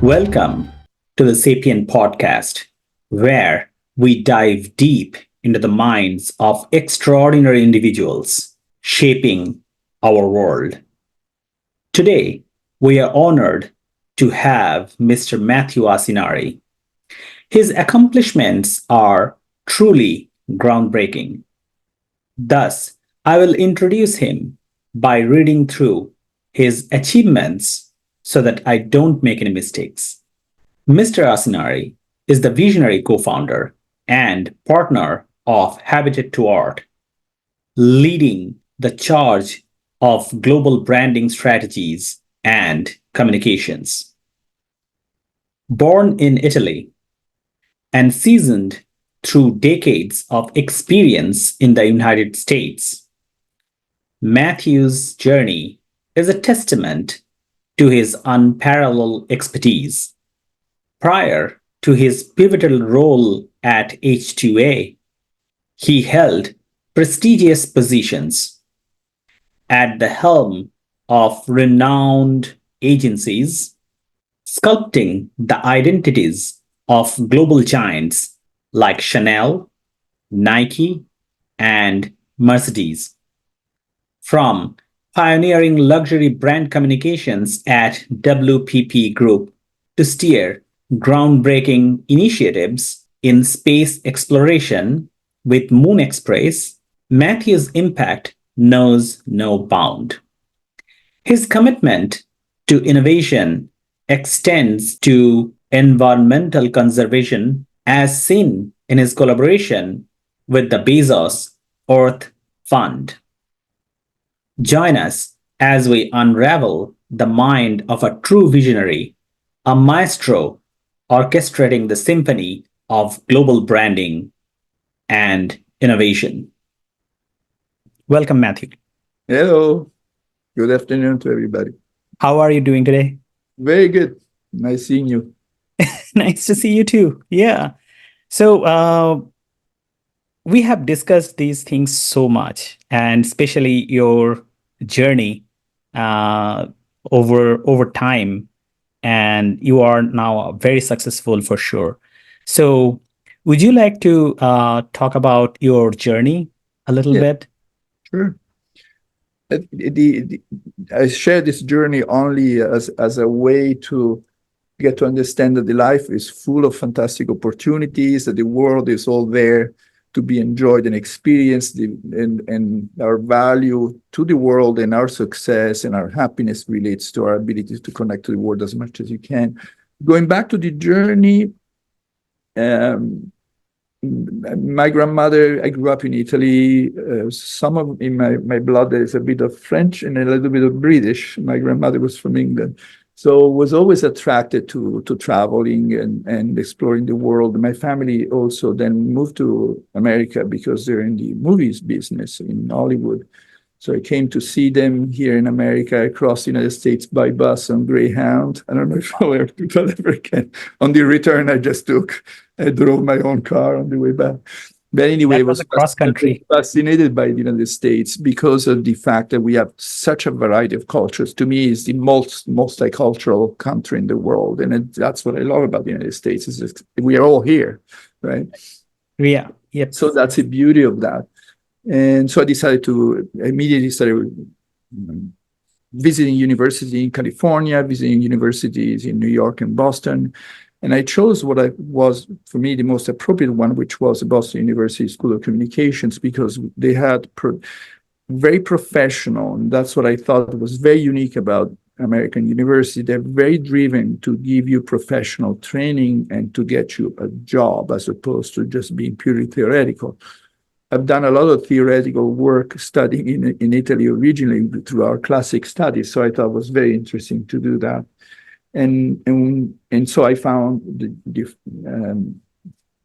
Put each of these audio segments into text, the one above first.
Welcome to the Sapien Podcast, where we dive deep into the minds of extraordinary individuals shaping our world. Today, we are honored to have Mr. Matthew Asinari. His accomplishments are truly groundbreaking. Thus, I will introduce him by reading through his achievements so that I don't make any mistakes. Mr. Asinari is the visionary co founder and partner of Habitat to Art, leading the charge of global branding strategies and communications. Born in Italy and seasoned through decades of experience in the United States, Matthew's journey is a testament to his unparalleled expertise. Prior to his pivotal role at H2A, he held prestigious positions at the helm of renowned agencies, sculpting the identities of global giants like Chanel, Nike, and Mercedes. From pioneering luxury brand communications at WPP Group to steer groundbreaking initiatives in space exploration with Moon Express, Matthew's impact knows no bound. His commitment to innovation extends to environmental conservation, as seen in his collaboration with the Bezos Earth Fund. Join us as we unravel the mind of a true visionary, a maestro orchestrating the symphony of global branding and innovation. Welcome, Matthew. Hello. Good afternoon to everybody. How are you doing today? Very good. Nice seeing you. Nice to see you too. Yeah. So, we have discussed these things so much, and especially your journey over time, and you are now very successful for sure. So, would you like to talk about your journey a little bit? Sure. I share this journey only as a way to get to understand that the life is full of fantastic opportunities, that the world is all there to be enjoyed and experienced, and our value to the world and our success and our happiness relates to our ability to connect to the world as much as you can. Going back to the journey, my grandmother, I grew up in Italy. Some of in my blood there is a bit of French and a little bit of British. My grandmother was from England. So was always attracted to traveling and exploring the world. My family also then moved to America because they're in the movies business in Hollywood. So I came to see them here in America. I crossed the United States by bus on Greyhound. I don't know if people ever can. On the return, I drove my own car on the way back. But anyway, That was a cross country. Fascinated by the United States because of the fact that we have such a variety of cultures. To me, it's the most multicultural country in the world, and that's what I love about the United States. Is that we are all here, right? Yeah. Yep. So that's the beauty of that. And so I decided to immediately started visiting universities in California, visiting universities in New York and Boston. And I chose what was, for me, the most appropriate one, which was the Boston University School of Communications, because they had very professional, and that's what I thought was very unique about American university. They're very driven to give you professional training and to get you a job as opposed to just being purely theoretical. I've done a lot of theoretical work studying in Italy originally through our classic studies, so I thought it was very interesting to do that. And so I found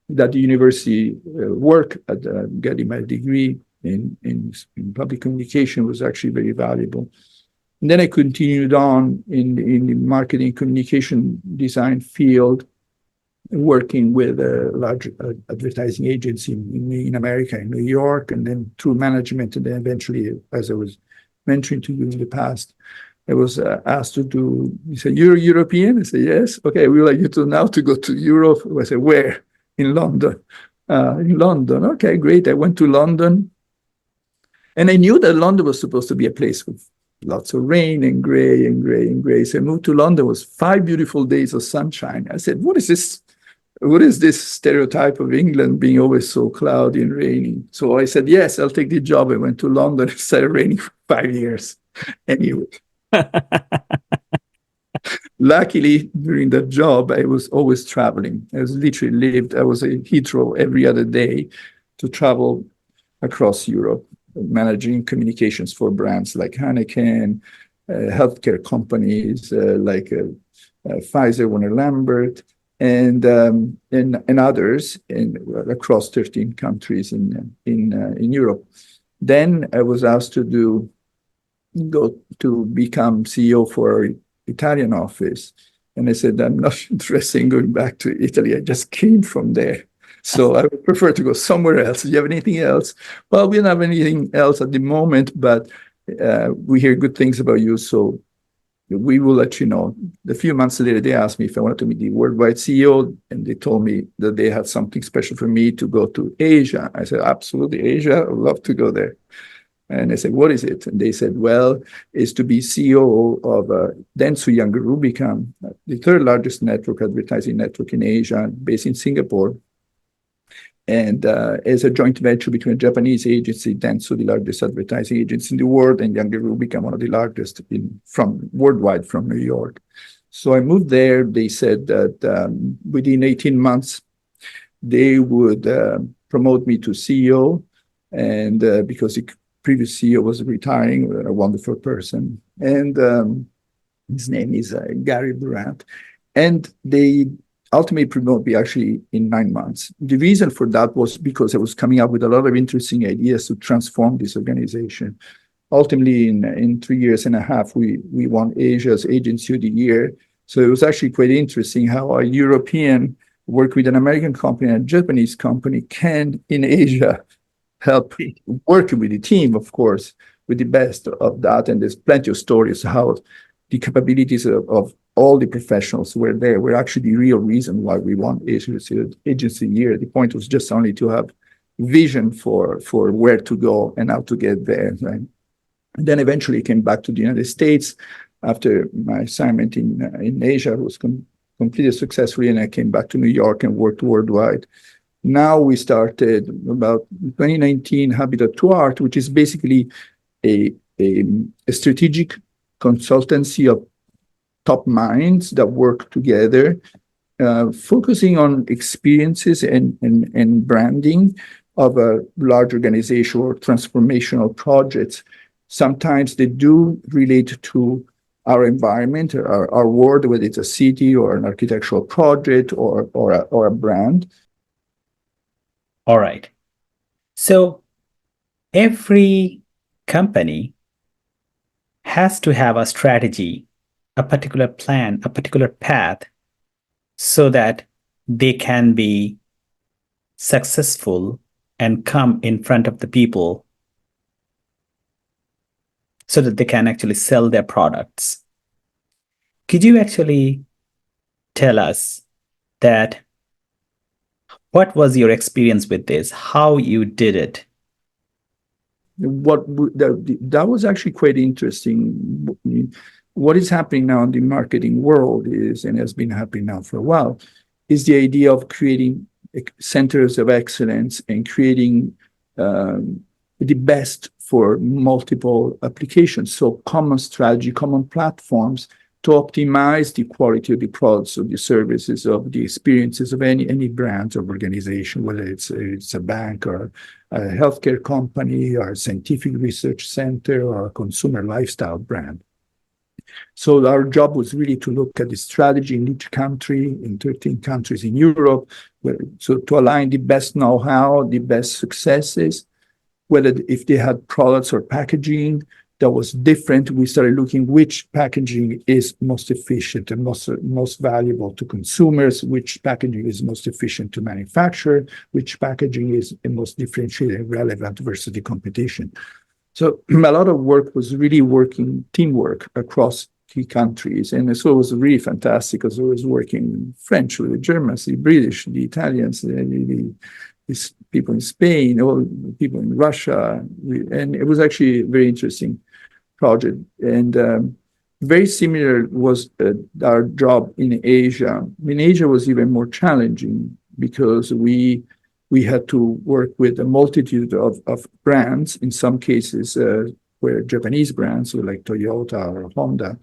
that the university work at getting my degree in public communication was actually very valuable. And then I continued on in the marketing communication design field, working with a large advertising agency in America, in New York, and then through management, and then eventually, as I was mentioning to you in the past, I was asked to do, he said, "You're European?" I said, "Yes." "Okay, we would like you to now to go to Europe." I said, "Where?" "In London." In London. "Okay, great." I went to London, and I knew that London was supposed to be a place with lots of rain and gray and gray and gray. So I moved to London. It was 5 beautiful days of sunshine. I said, "What is this? What is this stereotype of England being always so cloudy and rainy?" So I said, "Yes, I'll take the job." I went to London. It started raining for 5 years. Anyway, luckily, during that job, I was always traveling. I was I was at Heathrow every other day to travel across Europe, managing communications for brands like Heineken, healthcare companies like Pfizer, Warner Lambert, and others across 13 countries in Europe. Then I was asked to go to become CEO for our Italian office, and I said, "I'm not interested in going back to Italy. I just came from there, so I would prefer to go somewhere else. Do you have anything else?" "Well, we don't have anything else at the moment, but we hear good things about you, so we will let you know." A few months later, they asked me if I wanted to meet the worldwide CEO, and they told me that they had something special for me to go to Asia. I said, "Absolutely, Asia. I'd love to go there." And I said, "What is it?" And they said, "Well, it's to be CEO of Dentsu Younger Rubicon, the third largest advertising network in Asia, based in Singapore. And as a joint venture between a Japanese agency, Dentsu, the largest advertising agency in the world, and Younger Rubicon, one of the largest worldwide from New York." So I moved there. They said that within 18 months, they would promote me to CEO, and because the previous CEO was retiring, a wonderful person. And his name is Gary Durant. And they ultimately promoted me actually in 9 months. The reason for that was because I was coming up with a lot of interesting ideas to transform this organization. Ultimately, in 3 years and a half, we won Asia's Agency of the Year. So it was actually quite interesting how a European work with an American company and a Japanese company can, in Asia, help working with the team, of course, with the best of that. And there's plenty of stories how the capabilities of all the professionals were there were actually the real reason why we won Agency Year. The point was just only to have vision for where to go and how to get there. Right? And then eventually came back to the United States after my assignment in Asia was completed successfully, and I came back to New York and worked worldwide. Now we started about 2019 Habitat to Art, which is basically a strategic consultancy of top minds that work together, focusing on experiences and branding of a large organization or transformational projects. Sometimes they do relate to our environment, our world, whether it's a city or an architectural project or a brand. All right. So every company has to have a strategy, a particular plan, a particular path, so that they can be successful and come in front of the people so that they can actually sell their products. Could you actually tell us that what was your experience with this, how you did it? That was actually quite interesting. What is happening now in the marketing world is, and has been happening now for a while, is the idea of creating centers of excellence and creating the best for multiple applications. So common strategy, common platforms to optimize the quality of the products, of the services, of the experiences of any brand or organization, whether it's a bank or a healthcare company or a scientific research center or a consumer lifestyle brand. So our job was really to look at the strategy in each country, in 13 countries in Europe, so to align the best know-how, the best successes, whether if they had products or packaging that was different, we started looking which packaging is most efficient and most valuable to consumers, which packaging is most efficient to manufacture, which packaging is the most differentiated and relevant versus the competition. So a lot of work was really working teamwork across key countries. And so it was really fantastic because I was working French with the Germans, the British, the Italians, the people in Spain, all the people in Russia. And it was actually a very interesting project. And very similar was our job in Asia. In Asia was even more challenging because we had to work with a multitude of brands. In some cases, were Japanese brands, so like Toyota or Honda.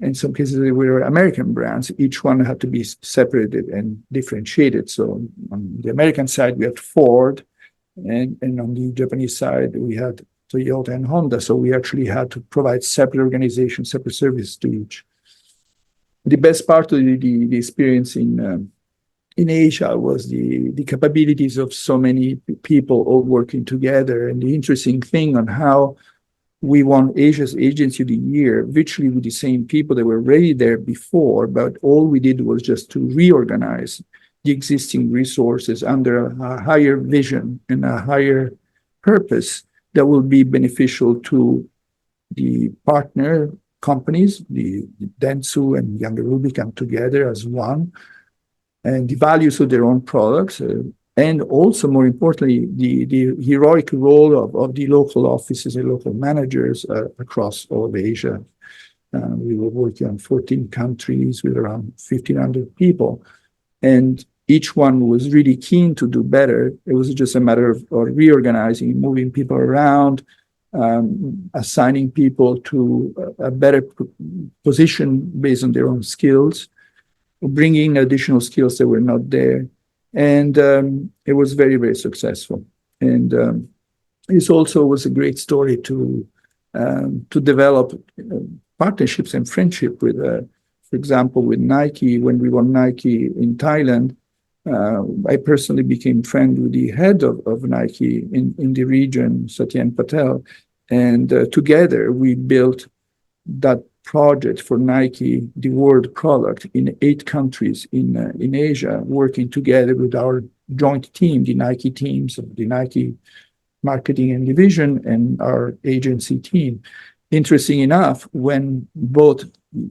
In some cases, they were American brands. Each one had to be separated and differentiated. So on the American side, we had Ford, and on the Japanese side, we had Toyota and Honda. So we actually had to provide separate organizations, separate services to each. The best part of the experience in Asia was the capabilities of so many people all working together, and the interesting thing on how we won Asia's Agency of the Year, virtually with the same people that were already there before, but all we did was just to reorganize the existing resources under a higher vision and a higher purpose that will be beneficial to the partner companies. The Dentsu and Younger Ruby come together as one, and the values of their own products, and also, more importantly, the heroic role of the local offices and local managers across all of Asia. We were working on 14 countries with around 1,500 people, and each one was really keen to do better. It was just a matter of reorganizing, moving people around, assigning people to a better position based on their own skills, bringing additional skills that were not there. And it was very, very successful. And this also was a great story to develop partnerships and friendship with, for example, with Nike. When we won Nike in Thailand, I personally became friend with the head of Nike in the region, Sapien Patel. And together we built that project for Nike, the world product, in 8 countries in Asia, working together with our joint team, the Nike teams of the Nike marketing and division and our agency team. Interesting enough, when both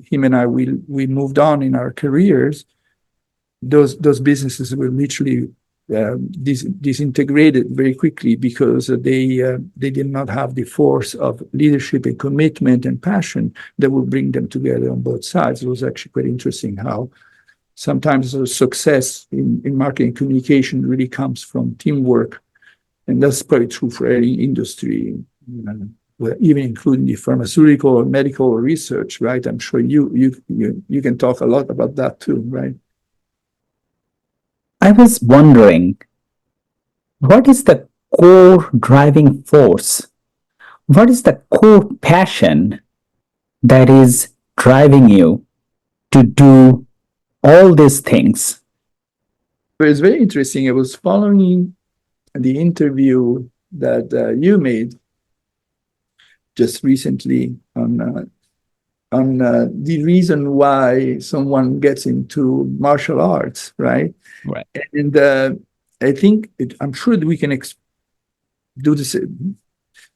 him and I, we moved on in our careers, those businesses were literally disintegrated very quickly because they did not have the force of leadership and commitment and passion that would bring them together on both sides. It was actually quite interesting how sometimes the success in marketing communication really comes from teamwork, and that's probably true for any industry, even including the pharmaceutical or medical or research, right? I'm sure you can talk a lot about that too, right? I was wondering, what is the core driving force? What is the core passion that is driving you to do all these things? But it's very interesting. I was following the interview that you made just recently on the reason why someone gets into martial arts, right? Right. And I think I'm sure that we can do this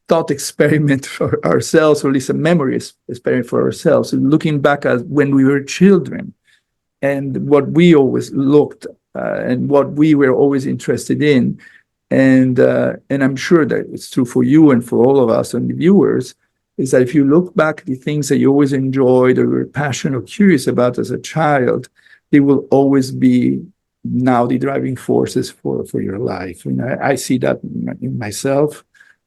thought experiment for ourselves, or at least a memory experiment for ourselves, and looking back at when we were children and what we always looked and what we were always interested in. And I'm sure that it's true for you and for all of us and the viewers, is that if you look back at the things that you always enjoyed or were passionate or curious about as a child, they will always be now the driving forces for your life. You know, I see that in myself.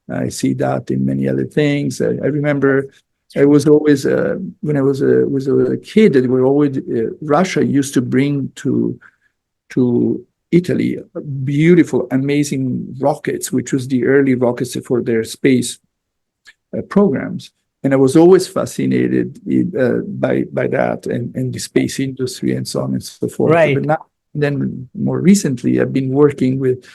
I see that in many other things. I remember I was always, when I was a kid, that were always, Russia used to bring to Italy beautiful, amazing rockets, which was the early rockets for their space programs. And I was always fascinated by that and the space industry and so on and so forth. Right. But now, then more recently, I've been working with,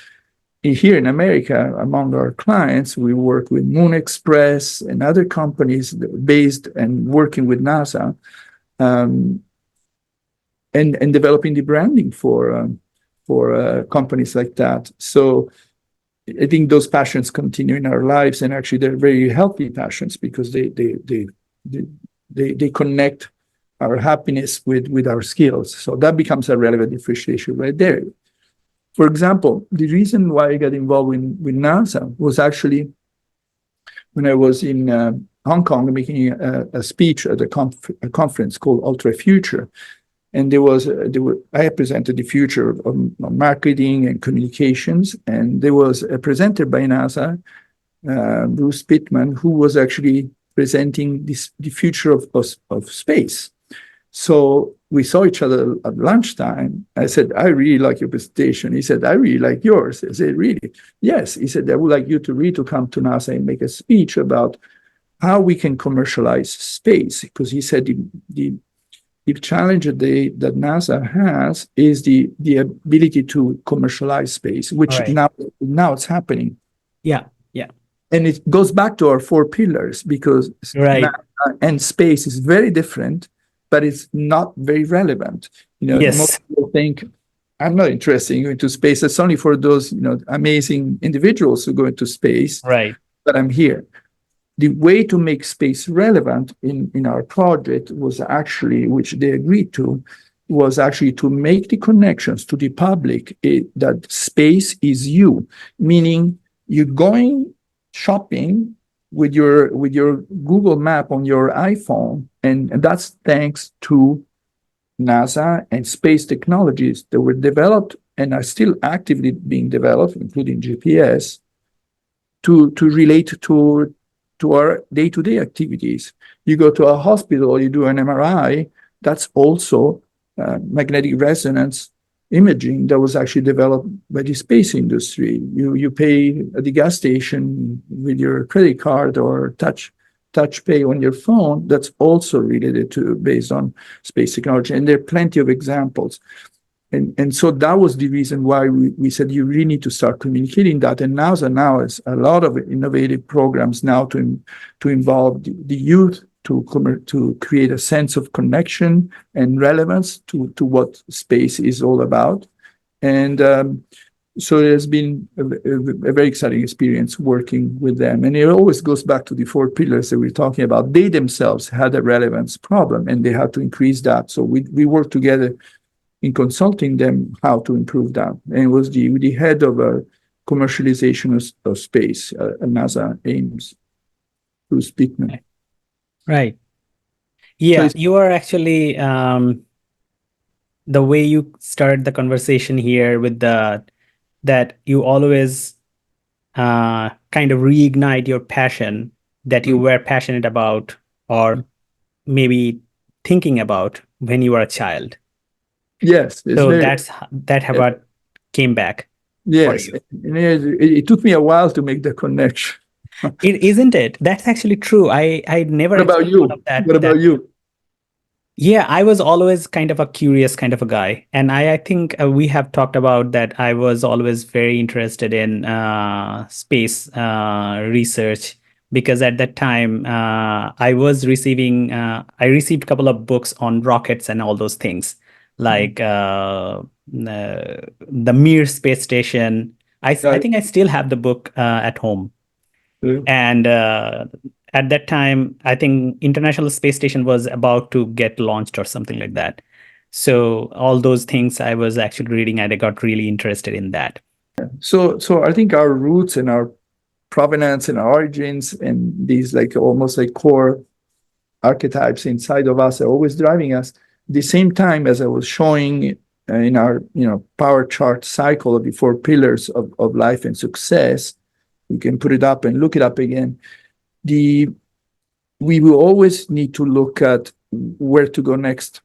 here in America, among our clients, we work with Moon Express and other companies based and working with NASA, and developing the branding for companies like that. So I think those passions continue in our lives, and actually they're very healthy passions because they connect our happiness with our skills. So that becomes a relevant differentiation right there. For example, the reason why I got involved with NASA was actually when I was in Hong Kong making a speech at a conference called Ultra Future. And I presented the future of marketing and communications. And there was a presenter by NASA, Bruce Pittman, who was actually presenting the future of space. So we saw each other at lunchtime. I said, I really like your presentation. He said, I really like yours. I said, really? Yes. He said, I would like you to come to NASA and make a speech about how we can commercialize space. Because he said the challenge that NASA has is the ability to commercialize space, which now it's happening. Yeah. And it goes back to our 4 pillars, because NASA and space is very different, but it's not very relevant. Most people think, I'm not interested in going to space. It's only for those, amazing individuals who go into space. Right. But I'm here. The way to make space relevant in our project was actually, which they agreed to, was actually to make the connections to the public that space is you, meaning you're going shopping with your Google map on your iPhone, and that's thanks to NASA and space technologies that were developed and are still actively being developed, including GPS, to relate to our day-to-day activities. You go to a hospital, you do an MRI, that's also magnetic resonance imaging that was actually developed by the space industry. You pay at the gas station with your credit card or touch pay on your phone. That's also related to based on space technology. And there are plenty of examples. And so that was the reason why we said you really need to start communicating that. And NASA now has a lot of innovative programs now to involve the youth to create a sense of connection and relevance to what space is all about. And so it has been a very exciting experience working with them. And it always goes back to the 4 pillars that we're talking about. They themselves had a relevance problem, and they had to increase that. So we worked together in consulting them how to improve that. And it was the head of commercialization of space at NASA Ames, Bruce Pittman. Right. Yeah, you are actually the way you started the conversation here with that you always kind of reignite your passion that you were passionate about or maybe thinking about when you were a child. Yes. So that what came back. Yes. It took me a while to make the connection. Isn't it? That's actually true. I never. What about you? What about you? Yeah, I was always kind of a curious kind of a guy, and I think we have talked about that. I was always very interested in space research because at that time I received a couple of books on rockets and all those things, like the Mir space station. I think I still have the book at home. And at that time, I think International Space Station was about to get launched or something like that. So all those things I was actually reading, and I got really interested in that. So I think our roots and our provenance and our origins and these almost like core archetypes inside of us are always driving us. At the same time, as I was showing in our power chart cycle of the 4 pillars of life and success, we can put it up and look it up again. We will always need to look at where to go next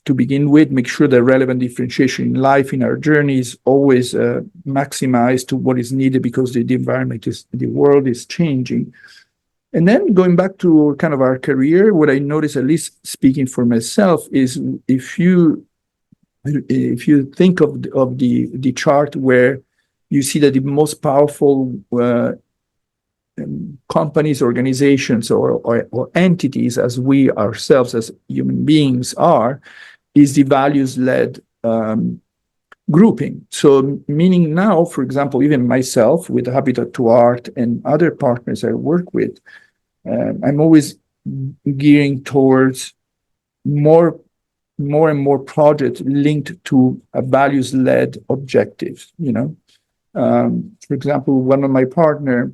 to begin with, make sure that relevant differentiation in life, in our journey, is always maximized to what is needed because the environment the world is changing. And then going back to kind of our career, what I noticed, at least speaking for myself, is if you think of the chart where you see that the most powerful companies, organizations, or entities, as we ourselves as human beings are, is the values-led grouping. So meaning now, for example, even myself with Habitat to Art and other partners I work with, I'm always gearing towards more and more projects linked to a values-led objectives, For example, one of my partner,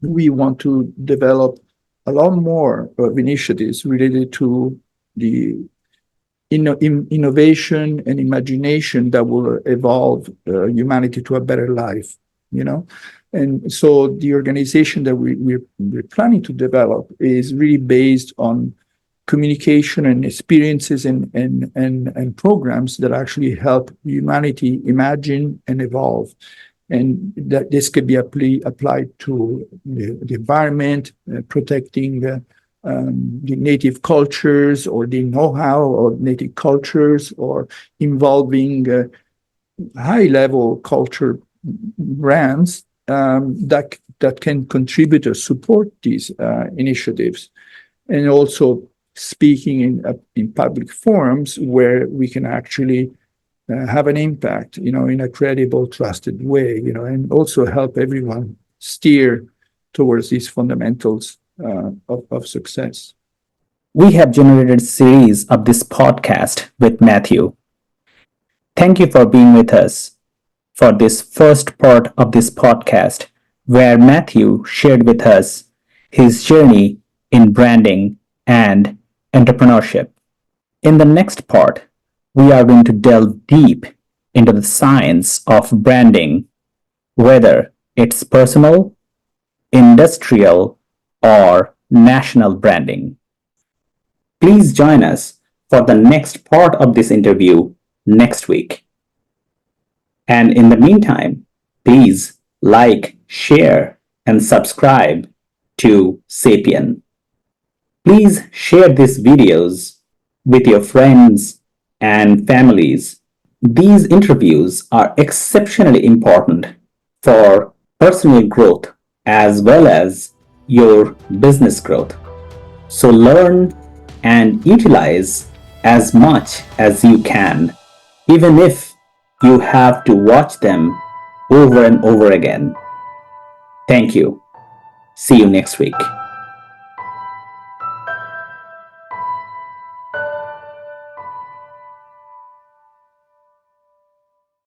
we want to develop a lot more of initiatives related to the innovation and imagination that will evolve humanity to a better life, And so the organization that we're planning to develop is really based on communication and experiences and programs that actually help humanity imagine and evolve. And that this could be applied to the environment, protecting the native cultures or the know-how of native cultures, or involving high-level culture brands that can contribute or support these initiatives, and also speaking in public forums where we can actually have an impact, in a credible, trusted way, and also help everyone steer towards these fundamentals of success. We have generated a series of this podcast with Matthew. Thank you for being with us for this first part of this podcast, where Matthew shared with us his journey in branding and entrepreneurship. In the next part, we are going to delve deep into the science of branding, whether it's personal, industrial, or national branding. Please join us for the next part of this interview next week. And in the meantime, please like, share, and subscribe to Sapien. Please share these videos with your friends and families. These interviews are exceptionally important for personal growth as well as your business growth. So learn and utilize as much as you can, even if you have to watch them over and over again. Thank you. See you next week.